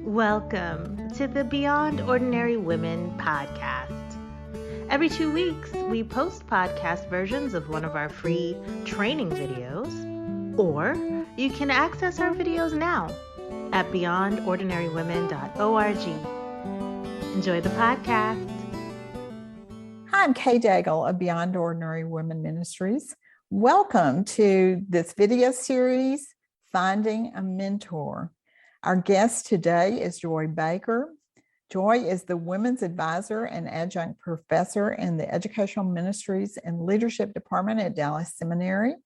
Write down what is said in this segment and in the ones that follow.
Welcome to the Beyond Ordinary Women podcast. Every 2 weeks, we post podcast versions of one of our free training videos, or you can access our videos now at beyondordinarywomen.org. Enjoy the podcast. Hi, I'm Daigle of Beyond Ordinary Women Ministries. Welcome to this video series, Finding a Mentor. Our guest today is Joye Baker. Joye is the Women's Advisor and Adjunct Professor in the Educational Ministries and Leadership Department at Dallas Seminary.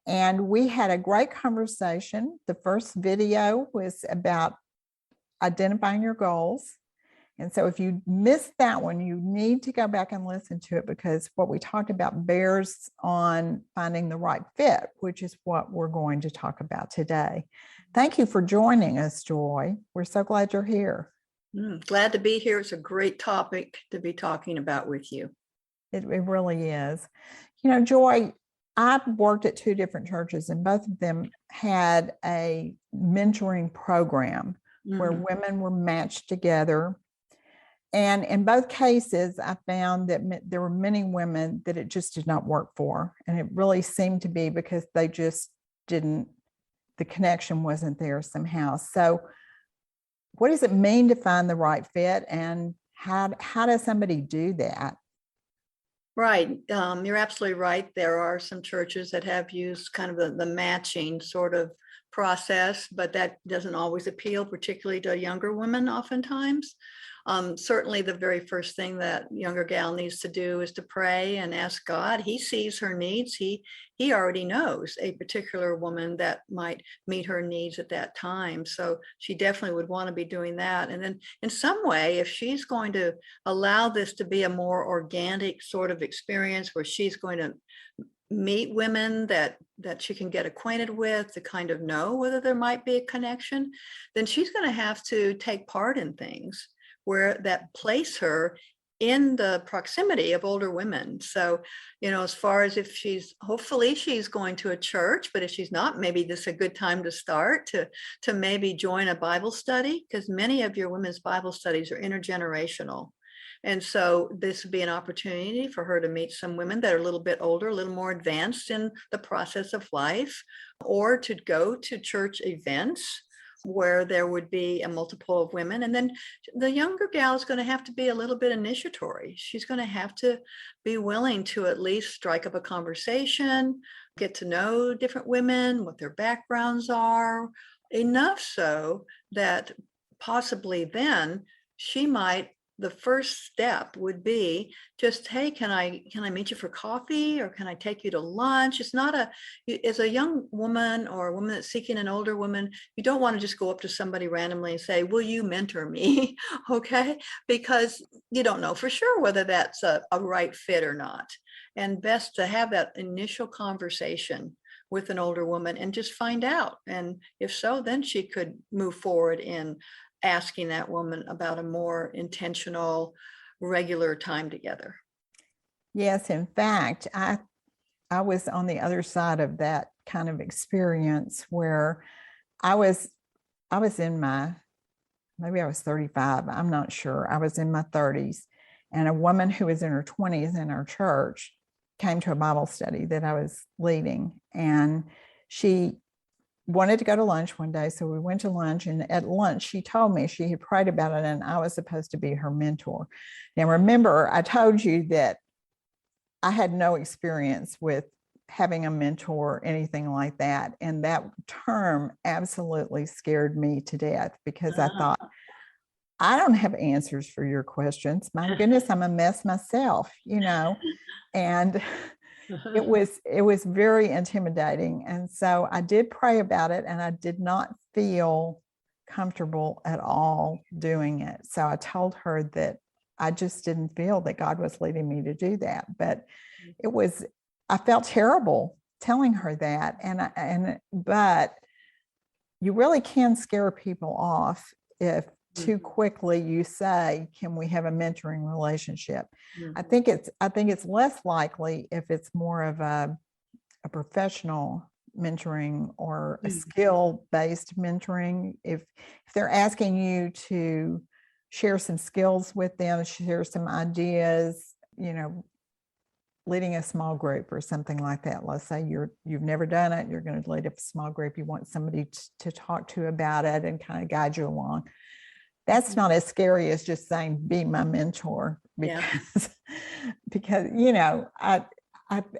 And we had a great conversation. The first video was about identifying your goals. And so if you missed that one, you need to go back and listen to it, because what we talked about bears on finding the right fit, which is what we're going to talk about today. Thank you for joining us, Joye. We're so glad you're here. Glad to be here. It's a great topic to be talking about with you. It really is. You know, Joye, I've worked at two different churches, and both of them had a mentoring program where women were matched together. And in both cases, I found that there were many women that it just did not work for. And it really seemed to be because they just didn't, the connection wasn't there somehow. So what does it mean to find the right fit, and how does somebody do that? Right. You're absolutely right. There are some churches that have used kind of the matching sort of process, but that doesn't always appeal, particularly to younger women oftentimes. Certainly the very first thing that younger gal needs to do is to pray and ask God. He sees her needs. He already knows a particular woman that might meet her needs at that time. So she definitely would want to be doing that. And then in some way, if she's going to allow this to be a more organic sort of experience where she's going to meet women that she can get acquainted with to kind of know whether there might be a connection, then she's going to have to take part in things where that place her in the proximity of older women. So, as far as if hopefully she's going to a church, but if she's not, maybe this is a good time to start to maybe join a Bible study, because many of your women's Bible studies are intergenerational. And so this would be an opportunity for her to meet some women that are a little bit older, a little more advanced in the process of life, or to go to church events where there would be a multiple of women. And then the younger gal is going to have to be a little bit initiatory. She's going to have to be willing to at least strike up a conversation, get to know different women, what their backgrounds are, enough so that possibly then the first step would be just, hey, can I meet you for coffee, or can I take you to lunch? It's not as a young woman or a woman that's seeking an older woman, you don't want to just go up to somebody randomly and say, will you mentor me? Okay. Because you don't know for sure whether that's a right fit or not. And best to have that initial conversation with an older woman and just find out. And if so, then she could move forward in asking that woman about a more intentional, regular time together. Yes, in fact, I was on the other side of that kind of experience where I was in maybe I was 35, I'm not sure. I was in my 30s, and a woman who was in her 20s in our church came to a Bible study that I was leading, and she wanted to go to lunch one day. So we went to lunch, and at lunch, she told me she had prayed about it and I was supposed to be her mentor. Now, remember, I told you that I had no experience with having a mentor or anything like that. And that term absolutely scared me to death, because I thought, I don't have answers for your questions. My goodness, I'm a mess myself, and it was very intimidating. And so I did pray about it, and I did not feel comfortable at all doing it. So I told her that I just didn't feel that God was leading me to do that. But I felt terrible telling her that. But you really can scare people off if too quickly you say, can we have a mentoring relationship? I think it's less likely if it's more of a professional mentoring or a Mhm. skill-based mentoring. If they're asking you to share some skills with them, share some ideas, leading a small group or something like that. Let's say you've never done it, you're going to lead a small group, you want somebody to talk to about it and kind of guide you along. That's not as scary as just saying, be my mentor, Yeah. because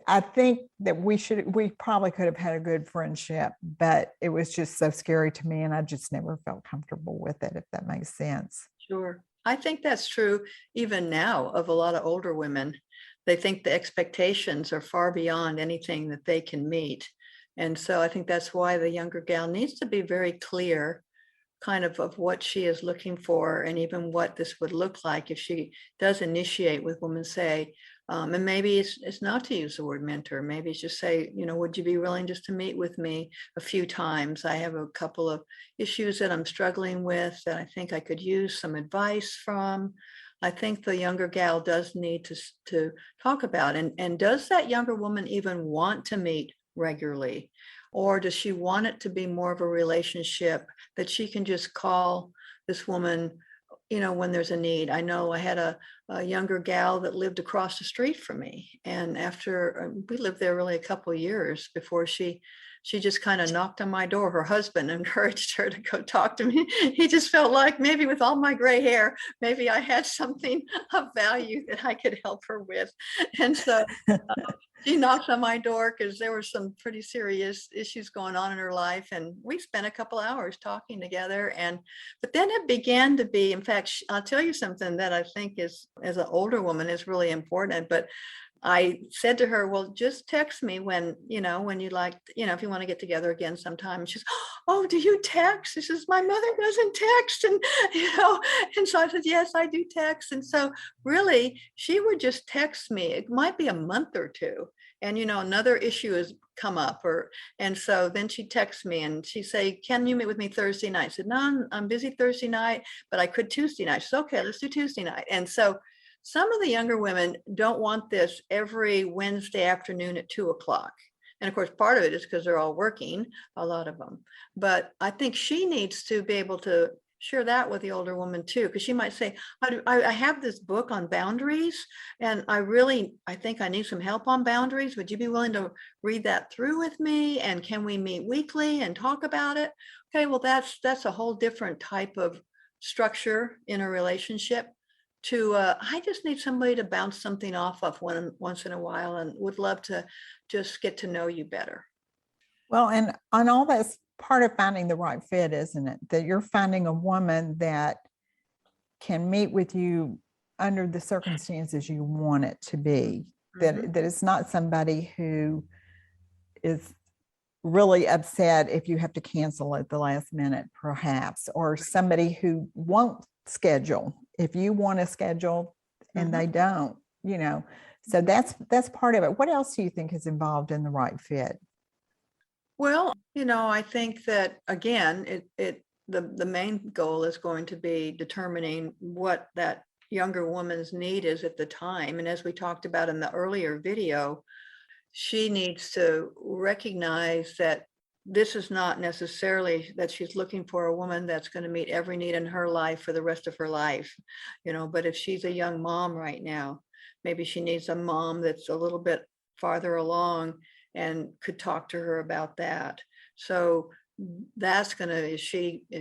I think that we probably could have had a good friendship, but it was just so scary to me, and I just never felt comfortable with it, if that makes sense. Sure. I think that's true even now of a lot of older women. They think the expectations are far beyond anything that they can meet. And so I think that's why the younger gal needs to be very clear kind of what she is looking for, and even what this would look like if she does initiate with women, say, and maybe it's not to use the word mentor, maybe it's just say, would you be willing just to meet with me a few times? I have a couple of issues that I'm struggling with that I think I could use some advice from. I think the younger gal does need to talk about, and does that younger woman even want to meet regularly? Or does she want it to be more of a relationship that she can just call this woman, when there's a need? I know I had a younger gal that lived across the street from me. And after we lived there really a couple of years before she just kind of knocked on my door. Her husband encouraged her to go talk to me. He just felt like maybe with all my gray hair, maybe I had something of value that I could help her with. And so she knocked on my door because there were some pretty serious issues going on in her life. And we spent a couple hours talking together. But then it began to be, in fact, I'll tell you something that I think is, as an older woman, is really important. But I said to her, well, just text me when you like, if you want to get together again sometime. And she's, oh, do you text? She says, my mother doesn't text. And so I said, yes, I do text. And so really, she would just text me. It might be a month or two. And, another issue has come up, and so then she texts me and she say, can you meet with me Thursday night? I said, no, I'm busy Thursday night, but I could Tuesday night. She said, okay, let's do Tuesday night. And so some of the younger women don't want this every Wednesday afternoon at 2:00. And of course, part of it is because they're all working, a lot of them. But I think she needs to be able to share that with the older woman too, because she might say, I have this book on boundaries, and I think I need some help on boundaries. Would you be willing to read that through with me? And can we meet weekly and talk about it? Okay, well, that's a whole different type of structure in a relationship. I just need somebody to bounce something off of once in a while, and would love to just get to know you better. Well, and on all that's part of finding the right fit, isn't it? That you're finding a woman that can meet with you under the circumstances you want it to be. Mhm. That it's not somebody who is really upset if you have to cancel at the last minute, perhaps, or somebody who won't schedule if you want to schedule and they don't, So that's part of it. What else do you think is involved in the right fit? Well, I think that again, the main goal is going to be determining what that younger woman's need is at the time. And as we talked about in the earlier video, she needs to recognize that this is not necessarily that she's looking for a woman that's going to meet every need in her life for the rest of her life, but if she's a young mom right now, maybe she needs a mom that's a little bit farther along and could talk to her about that. So that's going to, is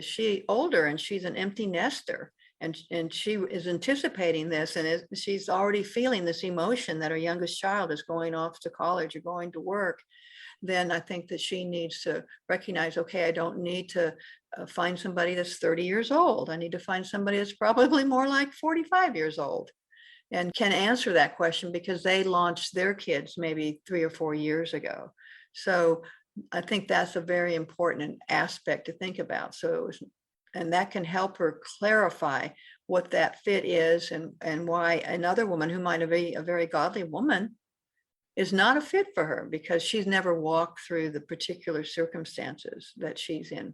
she older and she's an empty nester, and she is anticipating this, and she's already feeling this emotion that her youngest child is going off to college or going to work, then I think that she needs to recognize, okay, I don't need to find somebody that's 30 years old. I need to find somebody that's probably more like 45 years old and can answer that question because they launched their kids maybe 3 or 4 years ago. So I think that's a very important aspect to think about. And that can help her clarify what that fit is, and why another woman who might be a very godly woman is not a fit for her because she's never walked through the particular circumstances that she's in.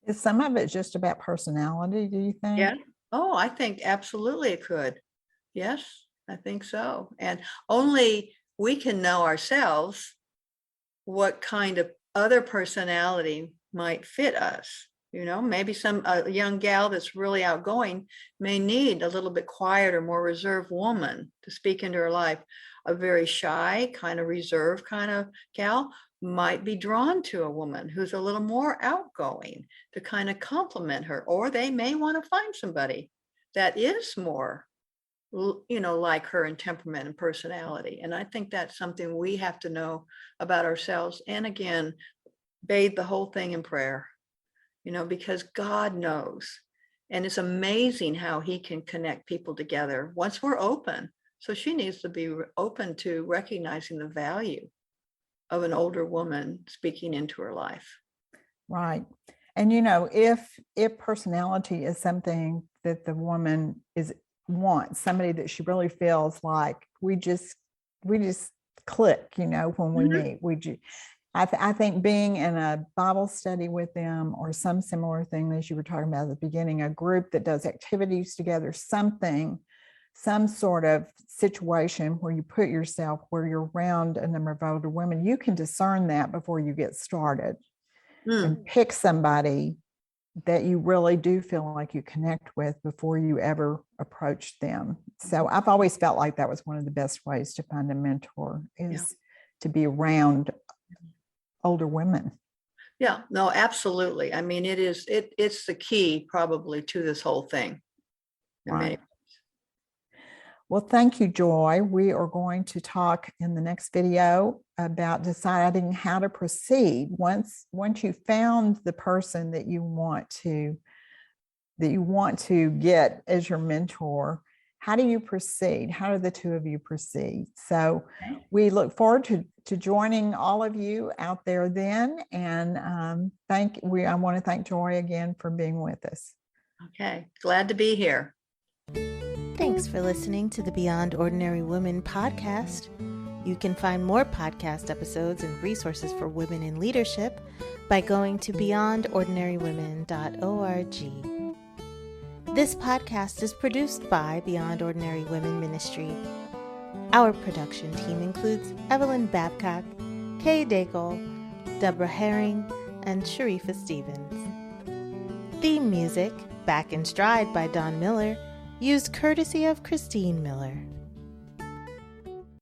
Is some of it just about personality, do you think? Yeah. Oh, I think absolutely it could. Yes, I think so. And only we can know ourselves what kind of other personality might fit us. Maybe a young gal that's really outgoing may need a little bit quieter, more reserved woman to speak into her life. A very shy, kind of reserved kind of gal might be drawn to a woman who's a little more outgoing to kind of complement her, or they may want to find somebody that is more, like her in temperament and personality. And I think that's something we have to know about ourselves. And again, bathe the whole thing in prayer, because God knows. And it's amazing how he can connect people together once we're open. So she needs to be open to recognizing the value of an older woman speaking into her life. Right. And if personality is something that the woman wants, somebody that she really feels like we just click, when we meet, I think being in a Bible study with them or some similar thing, as you were talking about at the beginning, a group that does activities together, some sort of situation where you put yourself, where you're around a number of older women, you can discern that before you get started and pick somebody that you really do feel like you connect with before you ever approach them. So I've always felt like that was one of the best ways to find a mentor is to be around older women. Yeah, no, absolutely. I mean, it's the key probably to this whole thing. Right. Well, thank you, Joy. We are going to talk in the next video about deciding how to proceed once you found the person that you want to get as your mentor. How do you proceed? How do the two of you proceed? So we look forward to joining all of you out there then. And I want to thank Joy again for being with us. Okay, glad to be here. Thanks for listening to the Beyond Ordinary Women podcast. You can find more podcast episodes and resources for women in leadership by going to beyondordinarywomen.org. This podcast is produced by Beyond Ordinary Women Ministry. Our production team includes Evelyn Babcock, Kay Daigle, Deborah Herring, and Sharifa Stevens. Theme music, Back in Stride by Don Miller, used courtesy of Christine Miller.